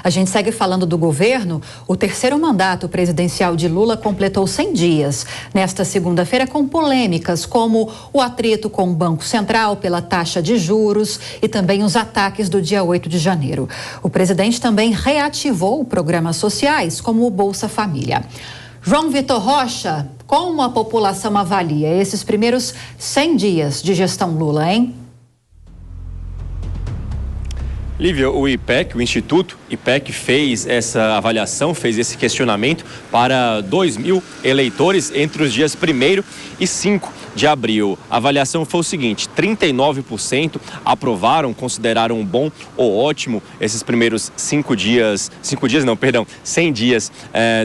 A gente segue falando do governo. O terceiro mandato presidencial de Lula completou 100 dias. Nesta segunda-feira, com polêmicas como o atrito com o Banco Central pela taxa de juros e também os ataques do dia 8 de janeiro. O presidente também reativou programas sociais, como o Bolsa Família. João Vitor Rocha, como a população avalia esses primeiros 100 dias de gestão Lula, hein? Lívia, o IPEC, o Instituto IPEC, fez essa avaliação, fez esse questionamento para 2.000 eleitores entre os dias 1º e 5 de abril. A avaliação foi o seguinte: 39% aprovaram, consideraram bom ou ótimo esses primeiros 100 dias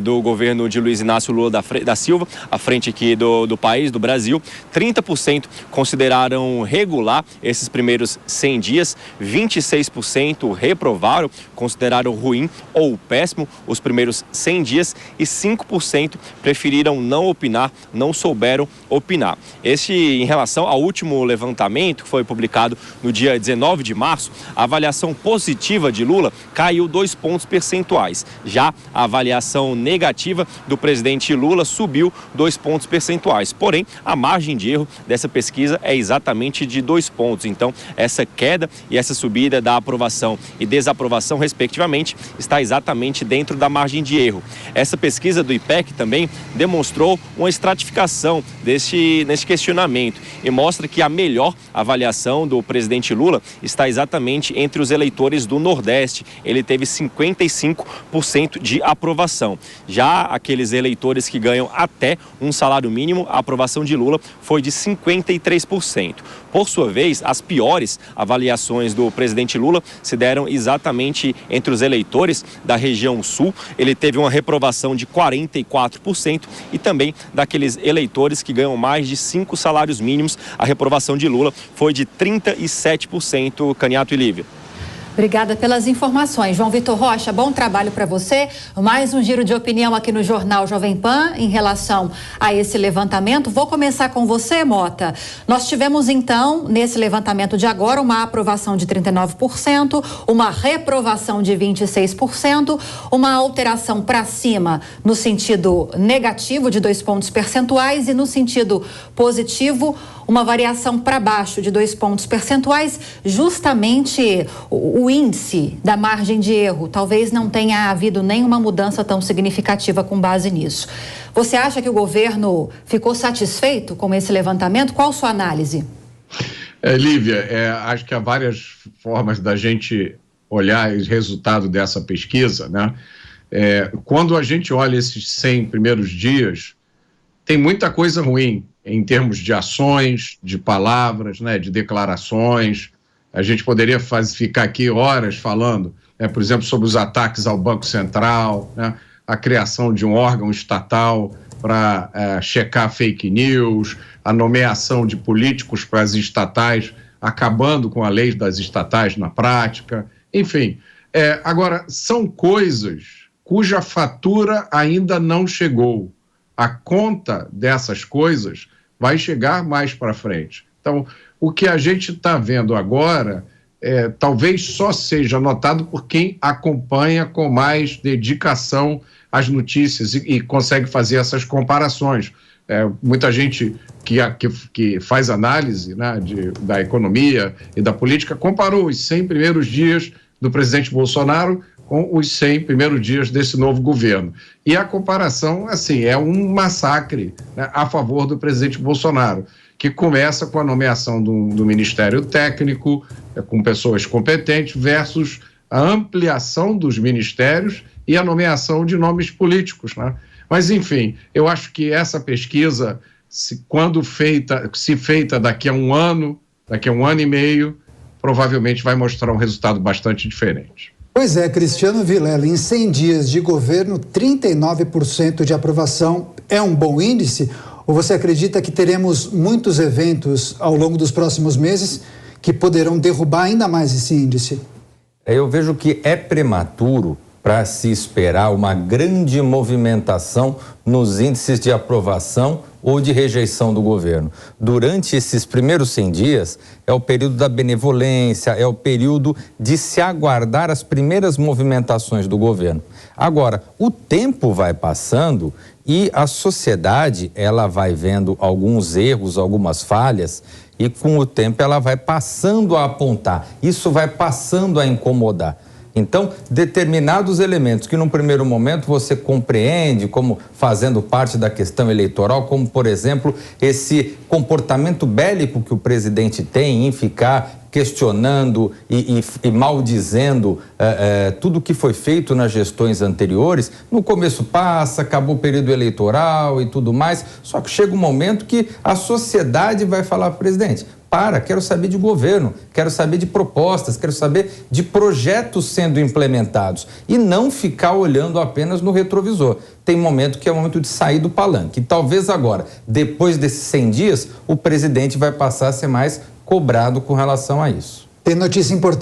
do governo de Luiz Inácio Lula da Silva, à frente aqui do país, do Brasil. 30% consideraram regular esses primeiros 100 dias, 26% reprovaram, consideraram ruim ou péssimo os primeiros 100 dias e 5% preferiram não opinar, não souberam opinar. Em relação ao último levantamento, que foi publicado no dia 19 de março, a avaliação positiva de Lula caiu 2 pontos percentuais. Já a avaliação negativa do presidente Lula subiu 2 pontos percentuais. Porém, a margem de erro dessa pesquisa é exatamente de 2 pontos. Então, essa queda e essa subida da aprovação e desaprovação, respectivamente, está exatamente dentro da margem de erro. Essa pesquisa do IPEC também demonstrou uma estratificação neste questionamento e mostra que a melhor avaliação do presidente Lula está exatamente entre os eleitores do Nordeste. Ele teve 55% de aprovação. Já aqueles eleitores que ganham até um salário mínimo, a aprovação de Lula foi de 53%. Por sua vez, as piores avaliações do presidente Lula se deram exatamente entre os eleitores da região sul. Ele teve uma reprovação de 44% e também daqueles eleitores que ganham mais de 5 salários mínimos, a reprovação de Lula foi de 37%, Caniato e Lívia. Obrigada pelas informações. João Vitor Rocha, bom trabalho para você. Mais um giro de opinião aqui no Jornal Jovem Pan em relação a esse levantamento. Vou começar com você, Mota. Nós tivemos, então, nesse levantamento de agora, uma aprovação de 39%, uma reprovação de 26%, uma alteração para cima no sentido negativo de 2 pontos percentuais e no sentido positivo, uma variação para baixo de 2 pontos percentuais, justamente o índice da margem de erro. Talvez não tenha havido nenhuma mudança tão significativa com base nisso. Você acha que o governo ficou satisfeito com esse levantamento? Qual a sua análise? Lívia, acho que há várias formas da gente olhar o resultado dessa pesquisa, né? Quando a gente olha esses 100 primeiros dias, tem muita coisa ruim em termos de ações, de palavras, né, de declarações. A gente poderia ficar aqui horas falando, por exemplo, sobre os ataques ao Banco Central, né, a criação de um órgão estatal para checar fake news, a nomeação de políticos para as estatais, acabando com a lei das estatais na prática. Enfim, agora, são coisas cuja fatura ainda não chegou. A conta dessas coisas vai chegar mais para frente. Então, o que a gente está vendo agora talvez só seja notado por quem acompanha com mais dedicação as notícias e consegue fazer essas comparações. Muita gente que faz análise, né, da economia e da política comparou os 100 primeiros dias do presidente Bolsonaro com os 100 primeiros dias desse novo governo. E a comparação, assim, é um massacre, né, a favor do presidente Bolsonaro, que começa com a nomeação do Ministério Técnico, com pessoas competentes, versus a ampliação dos ministérios e a nomeação de nomes políticos, né? Mas, enfim, eu acho que essa pesquisa, se feita daqui a um ano e meio, provavelmente vai mostrar um resultado bastante diferente. Pois é, Cristiano Vilela, em 100 dias de governo, 39% de aprovação é um bom índice? Ou você acredita que teremos muitos eventos ao longo dos próximos meses que poderão derrubar ainda mais esse índice? Eu vejo que é prematuro para se esperar uma grande movimentação nos índices de aprovação ou de rejeição do governo. Durante esses primeiros 100 dias, é o período da benevolência, é o período de se aguardar as primeiras movimentações do governo. Agora, o tempo vai passando e a sociedade, ela vai vendo alguns erros, algumas falhas, e com o tempo ela vai passando a apontar. Isso vai passando a incomodar. Então, determinados elementos que num primeiro momento você compreende como fazendo parte da questão eleitoral, como por exemplo esse comportamento bélico que o presidente tem em ficar questionando e maldizendo tudo que foi feito nas gestões anteriores, no começo passa, acabou o período eleitoral e tudo mais, só que chega um momento que a sociedade vai falar, presidente, quero saber de governo, quero saber de propostas, quero saber de projetos sendo implementados e não ficar olhando apenas no retrovisor. Tem momento que é o momento de sair do palanque. E talvez agora, depois desses 100 dias, o presidente vai passar a ser mais cobrado com relação a isso. Tem notícia importante.